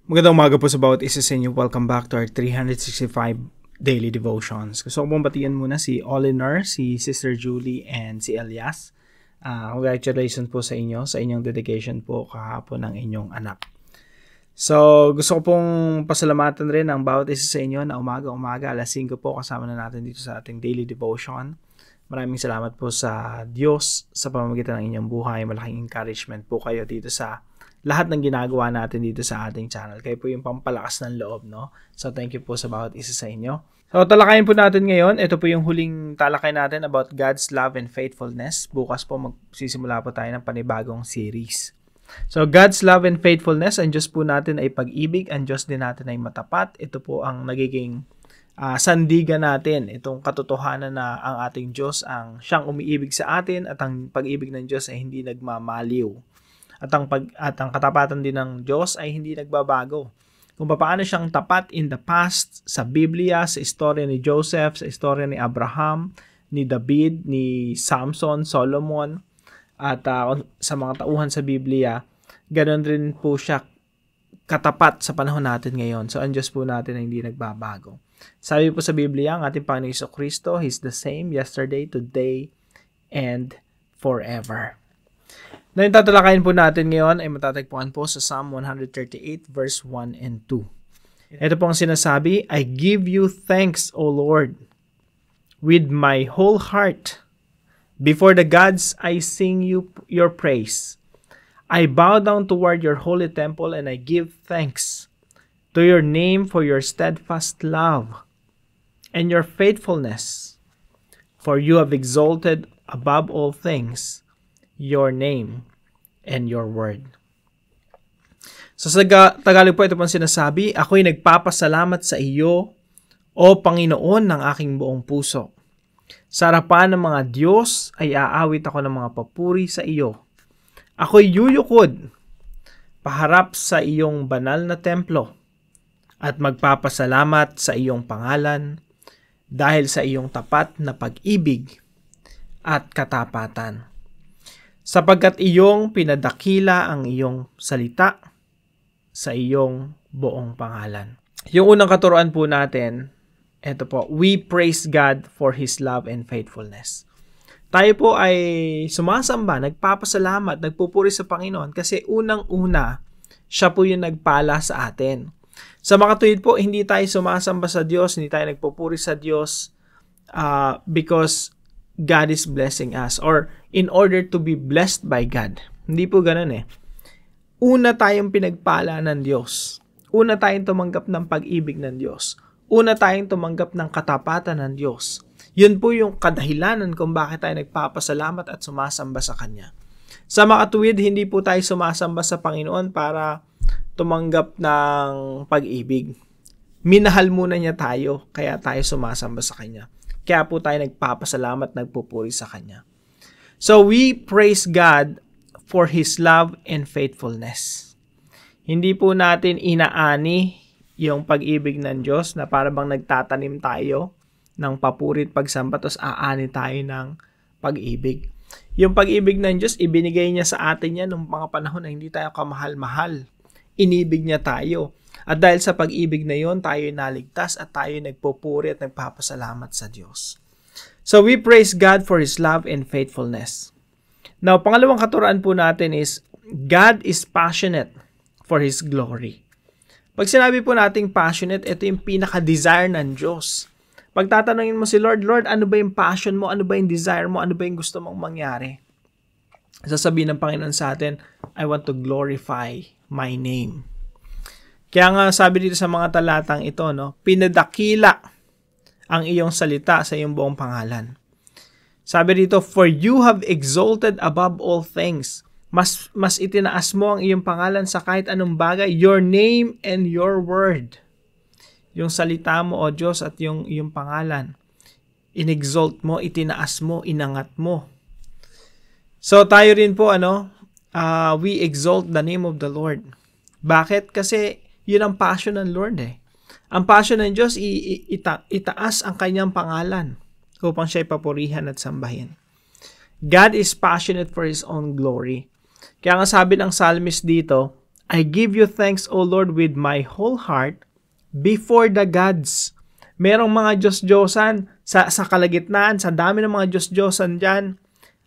Magandang umaga po sa bawat isa sa inyo. Welcome back to our 365 Daily Devotions. Gusto ko pong batiyan muna si Olinar, si Sister Julie, and si Elias. Congratulations po sa inyo, sa inyong dedication po kahapon ng inyong anak. So, gusto ko pong pasalamatan rin ang bawat isa sa inyo na umaga-umaga, alas 5 po, kasama na natin dito sa ating Daily Devotion. Maraming salamat po sa Diyos sa pamamagitan ng inyong buhay. Malaking encouragement po kayo dito sa lahat ng ginagawa natin dito sa ating channel. Kayo po yung pampalakas ng loob, no? So, thank you po sa bawat isa sa inyo. So, talakayin po natin ngayon. Ito po yung huling talakay natin about God's love and faithfulness. Bukas po magsisimula po tayo ng panibagong series. So, God's love and faithfulness, ang Diyos po natin ay pag-ibig, ang Diyos din natin ay matapat. Ito po ang nagiging sandigan natin, itong katotohanan na ang ating Diyos ang siyang umiibig sa atin at ang pag-ibig ng Diyos ay hindi nagmamaliw. At ang katapatan din ng Diyos ay hindi nagbabago. Kung paano siyang tapat in the past sa Biblia, sa istorya ni Joseph, sa istorya ni Abraham, ni David, ni Samson, Solomon, at sa mga tauhan sa Biblia, ganoon rin po siya katapat sa panahon natin ngayon. So, ang Diyos po natin ay hindi nagbabago. Sabi po sa Biblia, ang ating Panginoon Jesucristo, He's the same yesterday, today, and forever. Na yung tatalakayin po natin ngayon ay matatagpuan po sa Psalm 138 verse 1 and 2. Ito pong sinasabi, I give you thanks, O Lord, with my whole heart. Before the gods, I sing you your praise. I bow down toward your holy temple and I give thanks to your name for your steadfast love and your faithfulness. For you have exalted above all things your name and your word. So sa Tagalog po, ito pong sinasabi, ako'y nagpapasalamat sa iyo, O Panginoon, ng aking buong puso. Sa harapan ng mga Diyos ay aawit ako ng mga papuri sa iyo. Ako'y yuyukod, paharap sa iyong banal na templo, at magpapasalamat sa iyong pangalan, dahil sa iyong tapat na pag-ibig at katapatan. Sapagkat iyong pinadakila ang iyong salita sa iyong buong pangalan. Yung unang katuruan po natin, ito po, we praise God for His love and faithfulness. Tayo po ay sumasamba, nagpapasalamat, nagpupuri sa Panginoon kasi unang-una, siya po yung nagpala sa atin. Sa makatuwid po, hindi tayo sumasamba sa Diyos, hindi tayo nagpupuri sa Diyos because God is blessing us or in order to be blessed by God. Hindi po ganun eh. Una tayong pinagpala ng Diyos. Una tayong tumanggap ng pag-ibig ng Diyos. Una tayong tumanggap ng katapatan ng Diyos. Yun po yung kadahilanan kung bakit tayo nagpapasalamat at sumasamba sa Kanya. Sa makatuwid, hindi po tayo sumasamba sa Panginoon para tumanggap ng pag-ibig. Minahal muna niya tayo, kaya tayo sumasamba sa Kanya. Kaya po tayo nagpapasalamat, nagpupuri sa Kanya. So we praise God for His love and faithfulness. Hindi po natin inaani yung pag-ibig ng Diyos na para bang nagtatanim tayo ng papuri at pagsamba tapos aani tayo ng pag-ibig. Yung pag-ibig ng Diyos, ibinigay niya sa atin yan nung mga panahon na hindi tayo kamahal-mahal. Inibig niya tayo. At dahil sa pag-ibig na yon, tayo naligtas at tayo nagpupuri at nagpapasalamat sa Diyos. So we praise God for His love and faithfulness. Now, pangalawang katuruan po natin is, God is passionate for His glory. Pag sinabi po nating passionate, ito yung pinaka-desire ng Diyos. Pag tatanungin mo si Lord, Lord, ano ba yung passion mo? Ano ba yung desire mo? Ano ba yung gusto mong mangyari? Sasabihin ng Panginoon sa atin, I want to glorify my name. Kaya nga sabi dito sa mga talatang ito, no, pinadakila ang iyong salita sa iyong buong pangalan. Sabi dito, for you have exalted above all things. Mas itinaas mo ang iyong pangalan sa kahit anong bagay, your name and your word. Yung salita mo, O Diyos, at yung iyong pangalan. In-exalt mo, itinaas mo, inangat mo. So tayo rin po, we exalt the name of the Lord. Bakit? Kasi yun ang passion ng Lord eh. Ang passion ng Diyos, itaas ang kanyang pangalan upang siya ipapurihan at sambahin. God is passionate for His own glory. Kaya nga sabi ng psalmist dito, I give you thanks, O Lord, with my whole heart before the gods. Merong mga Diyos-Diyosan sa kalagitnaan, sa dami ng mga Diyos-Diyosan dyan.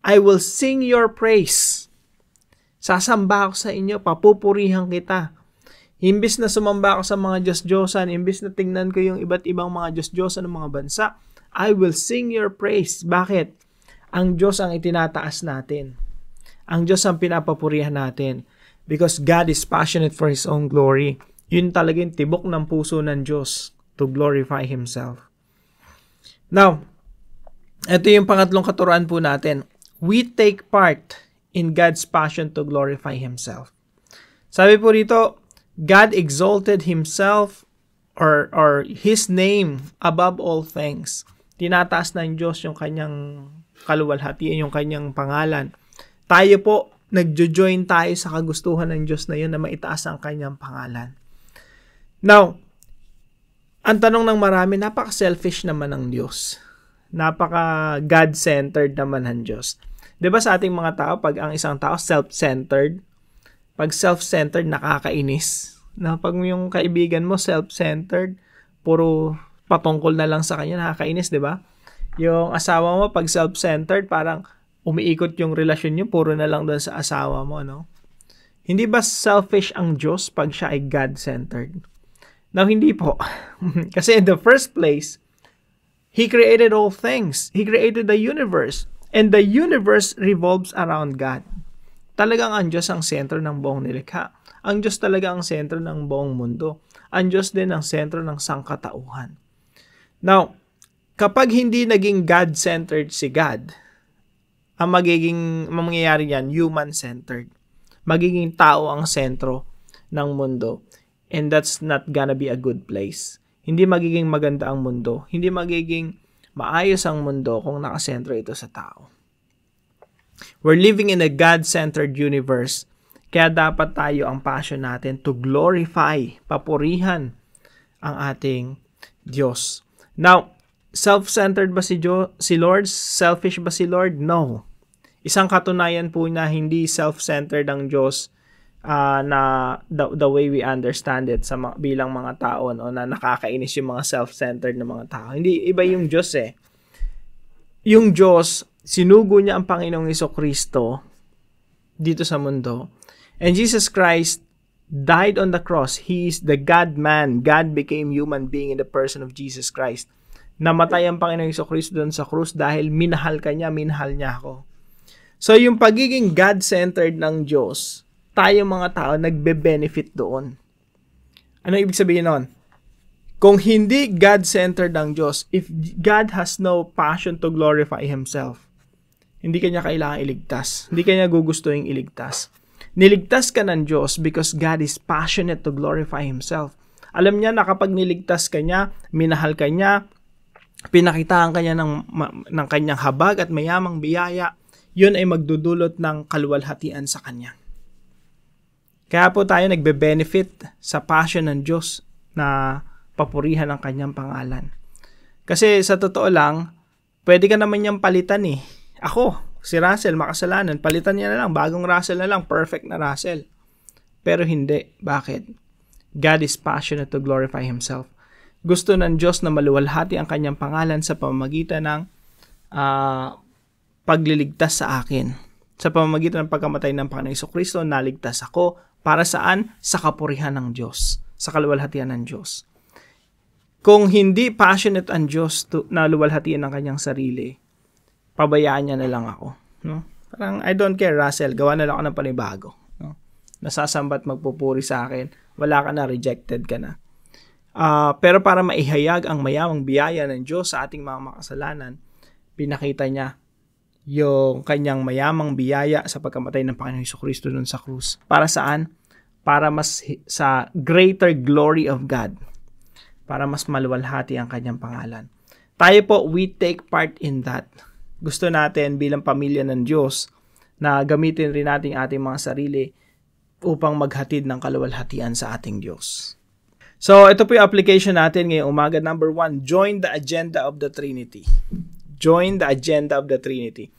I will sing your praise. Sasamba ako sa inyo, papupurihan kita. Imbis na sumamba ako sa mga Diyos-Diyosan, imbis na tingnan ko yung iba't ibang mga Diyos-Diyosan ng mga bansa, I will sing your praise. Bakit? Ang Diyos ang itinataas natin. Ang Diyos ang pinapapurihan natin. Because God is passionate for His own glory. Yun talaga yung tibok ng puso ng Diyos to glorify Himself. Now, ito yung pangatlong katuruan po natin. We take part in God's passion to glorify Himself. Sabi po rito, God exalted Himself or His name above all things. Tinataas ng Diyos yung kanyang kaluwalhatian, yung kanyang pangalan. Tayo po, nagjo-join tayo sa kagustuhan ng Diyos na yun na maitaas ang kanyang pangalan. Now, ang tanong ng marami, napaka-selfish naman ng Diyos. Napaka-God-centered naman ng Diyos. Diba sa ating mga tao, pag ang isang tao self-centered, pag self-centered, nakakainis. Na pag yung kaibigan mo self-centered, puro patungkol na lang sa kanya, nakakainis, diba? Yung asawa mo, pag self-centered, parang umiikot yung relasyon nyo, puro na lang doon sa asawa mo, no? Hindi ba selfish ang Diyos pag siya ay God-centered? Now, hindi po. Kasi in the first place, He created all things. He created the universe. And the universe revolves around God. Talagang ang Diyos ang sentro ng buong nilikha. Ang Diyos talaga ang sentro ng buong mundo. Ang Diyos din ang sentro ng sangkatauhan. Now, kapag hindi naging God-centered si God, ang mangyayari yan, human-centered. Magiging tao ang sentro ng mundo. And that's not gonna be a good place. Hindi magiging maganda ang mundo. Hindi magiging maayos ang mundo kung nakasentro ito sa tao. We're living in a God-centered universe. Kaya dapat tayo ang passion natin to glorify, papurihan ang ating Diyos. Now, self-centered ba si Lord? Selfish ba si Lord? No. Isang katunayan po na hindi self-centered ang Diyos na the way we understand it sa bilang mga tao, no, na nakakainis yung mga self-centered na mga tao. Hindi, iba yung Diyos eh. Yung Diyos, sinugo niya ang Panginoong Jesucristo dito sa mundo. And Jesus Christ died on the cross. He is the God-man. God became human being in the person of Jesus Christ. Namatay ang Panginoong Jesucristo doon sa krus dahil minahal ka niya, minahal niya ako. So, yung pagiging God-centered ng Diyos, tayo mga tao nagbe-benefit doon. Ano ibig sabihin nun? Kung hindi God-centered ang Diyos, if God has no passion to glorify Himself, hindi kanya kailangan iligtas. Hindi kanya gugustuhin iligtas. Niligtas ka ng Diyos because God is passionate to glorify Himself. Alam niya na kapag niligtas ka niya, minahal ka niya, pinakitaan ka niya ng kanyang habag at mayamang biyaya, yun ay magdudulot ng kaluwalhatian sa kanya. Kaya po tayo nagbe-benefit sa passion ng Diyos na papurihan ang kanyang pangalan. Kasi sa totoo lang, pwede ka naman niyang palitan eh. Ako, si Russell, makasalanan, palitan niya na lang, bagong Russell na lang, perfect na Russell. Pero hindi. Bakit? God is passionate to glorify Himself. Gusto ng Diyos na maluwalhati ang kanyang pangalan sa pamamagitan ng pagliligtas sa akin. Sa pamamagitan ng pagkamatay ng Panginoong Jesucristo, naligtas ako. Para saan? Sa kapurihan ng Diyos. Sa kaluwalhatian ng Diyos. Kung hindi passionate ang Diyos na luwalhatian ng kanyang sarili, pabayaan niya na lang ako. No? Parang, I don't care, Russell. Gawa na lang ako ng panibago. No? Nasasambat magpupuri sa akin. Wala ka na, rejected ka na. Pero para maihayag ang mayamang biyaya ng Diyos sa ating mga makasalanan, pinakita niya yung kanyang mayamang biyaya sa pagkamatay ng Panginoong Jesucristo doon sa krus. Para saan? Para mas sa greater glory of God. Para mas maluwalhati ang kanyang pangalan. Tayo po, we take part in that. Gusto natin bilang pamilya ng Diyos na gamitin rin natin ating mga sarili upang maghatid ng kaluwalhatian sa ating Diyos. So, ito po yung application natin ngayong umaga. Number 1, join the agenda of the Trinity. Join the agenda of the Trinity.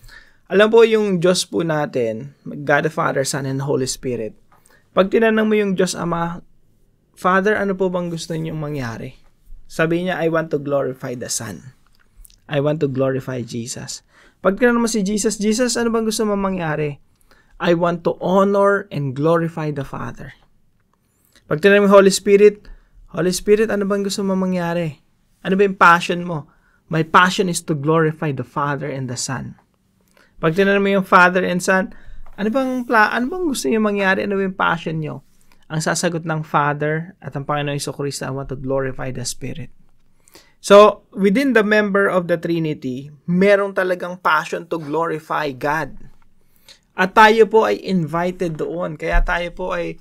Alam po yung Diyos po natin, God the Father, Son, and Holy Spirit, Pag tinanong mo yung Diyos Ama, Father, ano po bang gusto niyong mangyari? Sabi niya, I want to glorify the Son. I want to glorify Jesus. Pag tinanong mo si Jesus, Jesus, ano bang gusto mong mangyari? I want to honor and glorify the Father. Pag tinanong mo Holy Spirit, ano bang gusto mong mangyari? Ano ba yung passion mo? My passion is to glorify the Father and the Son. Pag tinanong mo yung Father and Son, ano bang gusto niyo mangyari? Ano ba yung passion niyo? Ang sasagot ng Father at ang Panginoong Jesucristo, I want to glorify the Spirit. So, within the member of the Trinity, merong talagang passion to glorify God. At tayo po ay invited doon. Kaya tayo po ay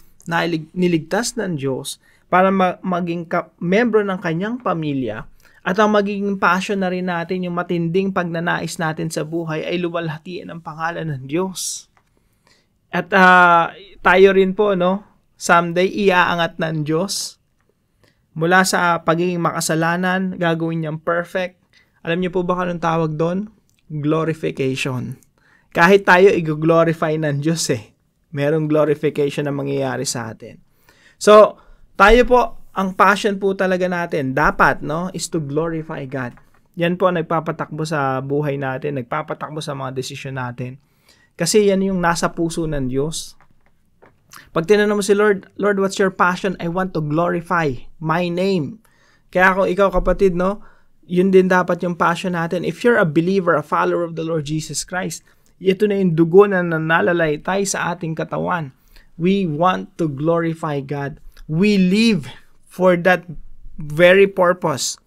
niligtas ng Diyos para maging membro ng kanyang pamilya. At ang magiging passion na rin natin, yung matinding pagnanais natin sa buhay ay luwalhatiin ang pangalan ng Diyos. At tayo rin po, no? Someday, iaangat ng Diyos. Mula sa pagiging makasalanan, gagawin niyang perfect. Alam niyo po ba anong tawag doon? Glorification. Kahit tayo i-glorify ng Diyos merong glorification na mangyayari sa atin. So, tayo po, ang passion po talaga natin, dapat, no, is to glorify God. Yan po nagpapatakbo sa buhay natin, nagpapatakbo sa mga desisyon natin. Kasi yan yung nasa puso ng Diyos. Pag tinanong mo si Lord, Lord, what's your passion? I want to glorify my name. Kaya kung ikaw kapatid, no, yun din dapat yung passion natin. If you're a believer, a follower of the Lord Jesus Christ, ito na yung dugo na nanalalaytay sa ating katawan. We want to glorify God. We live for that very purpose,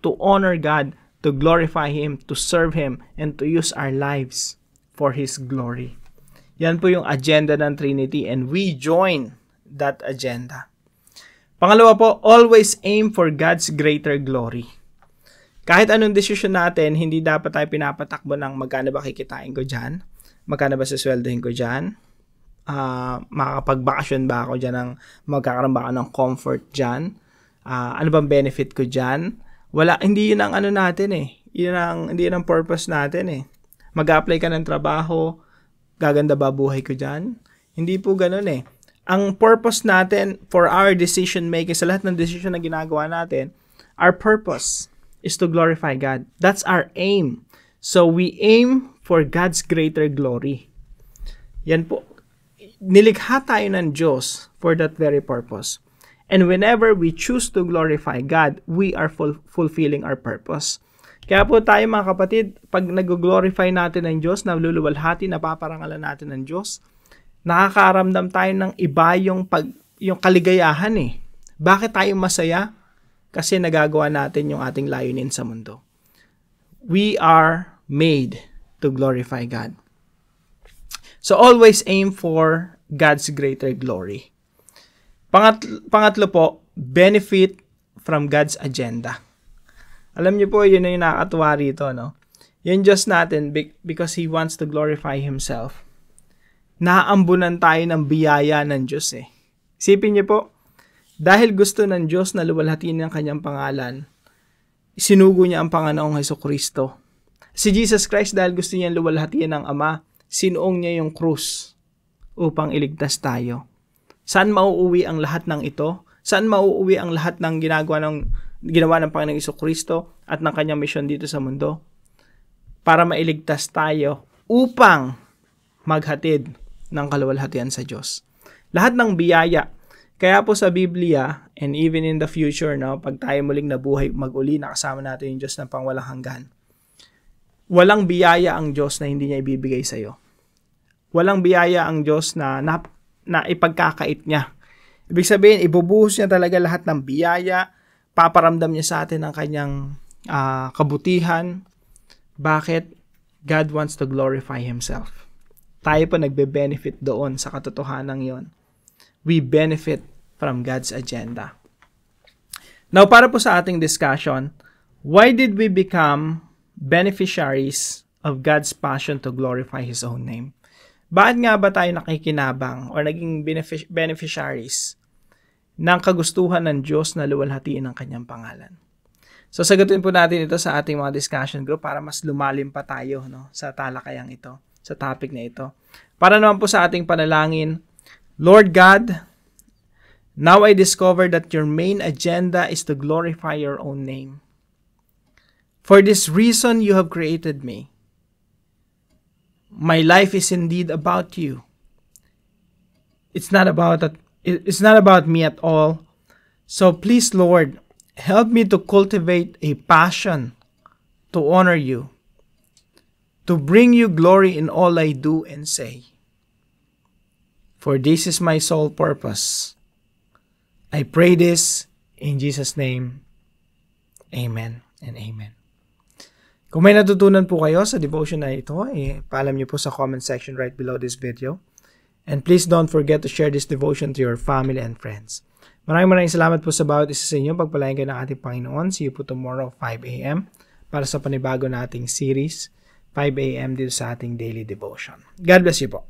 to honor God, to glorify Him, to serve Him, and to use our lives for His glory. Yan po yung agenda ng Trinity and we join that agenda. Pangalawa po, always aim for God's greater glory. Kahit anong desisyon natin, hindi dapat tayo pinapatakbo ng magkano ba kikitain ko dyan, magkano ba sasweldohin ko dyan, makakapagbakasyon ba ako dyan, magkakaroon ba ako ng comfort dyan, ano bang benefit ko dyan. Hindi yun ang ano natin hindi yun ang purpose natin Mag-apply ka ng trabaho, gaganda ba buhay ko dyan? Hindi po ganun Ang purpose natin for our decision making, sa lahat ng decision na ginagawa natin, our purpose is to glorify God. That's our aim. So we aim for God's greater glory. Yan po. Nilikha tayo ng Diyos for that very purpose. And whenever we choose to glorify God, we are fulfilling our purpose. Kaya po tayo mga kapatid, pag nag-glorify natin ng Diyos, naluluwalhati, napaparangalan natin ng Diyos, nakakaramdam tayo ng iba yung kaligayahan Bakit tayo masaya? Kasi nagagawa natin yung ating layunin sa mundo. We are made to glorify God. So always aim for God's greater glory. Pangatlo po, benefit from God's agenda. Alam niyo po, yun na yung nakakatuwa rito, no? Yung Diyos natin, because He wants to glorify Himself, naaambunan tayo ng biyaya ng Diyos Isipin niyo po, dahil gusto ng Diyos na luwalhatiin ang kanyang pangalan, sinugo niya ang Panginoong Jesucristo. Si Jesus Christ, dahil gusto niya luwalhatiin ng Ama, sinuong niya yung krus upang iligtas tayo. Saan mauuwi ang lahat ng ito? Saan mauuwi ang lahat ng ginawa ng Panginoong Jesucristo at ng kanyang misyon dito sa mundo? Para mailigtas tayo upang maghatid ng kaluwalhatian sa Diyos. Lahat ng biyaya. Kaya po sa Biblia, and even in the future, pag tayo muling nabuhay, mag-uli, nakasama natin yung Diyos ng pangwalang hanggan. Walang biyaya ang Diyos na hindi niya ibibigay sa iyo. Walang biyaya ang Diyos na ipagkakait niya. Ibig sabihin, ibubuhos niya talaga lahat ng biyaya, paparamdam niya sa atin ang kanyang kabutihan. Bakit? God wants to glorify Himself. Tayo pa nagbe-benefit doon sa katotohanan yon. We benefit from God's agenda. Now, para po sa ating discussion, why did we become beneficiaries of God's passion to glorify His own name? Bakit nga ba tayo nakikinabang or naging beneficiaries ng kagustuhan ng Diyos na luwalhatiin ang kanyang pangalan? So, sagutin po natin ito sa ating mga discussion group para mas lumalim pa tayo sa talakayang ito, sa topic na ito. Para naman po sa ating panalangin, Lord God, Now I discover that your main agenda is to glorify your own name. For this reason you have created me. My life is indeed about you. It's not about me at all. So please, Lord, help me to cultivate a passion to honor you, to bring you glory in all I do and say. For this is my sole purpose. I pray this in Jesus' name. Amen and amen. Kung may natutunan po kayo sa devotion na ito, paalam niyo po sa comment section right below this video. And please don't forget to share this devotion to your family and friends. Maraming salamat po sa bawat isa sa inyo. Pagpalain kayo ng ating Panginoon. See you po tomorrow 5 a.m. para sa panibago nating series, 5 a.m. dito sa ating daily devotion. God bless you po.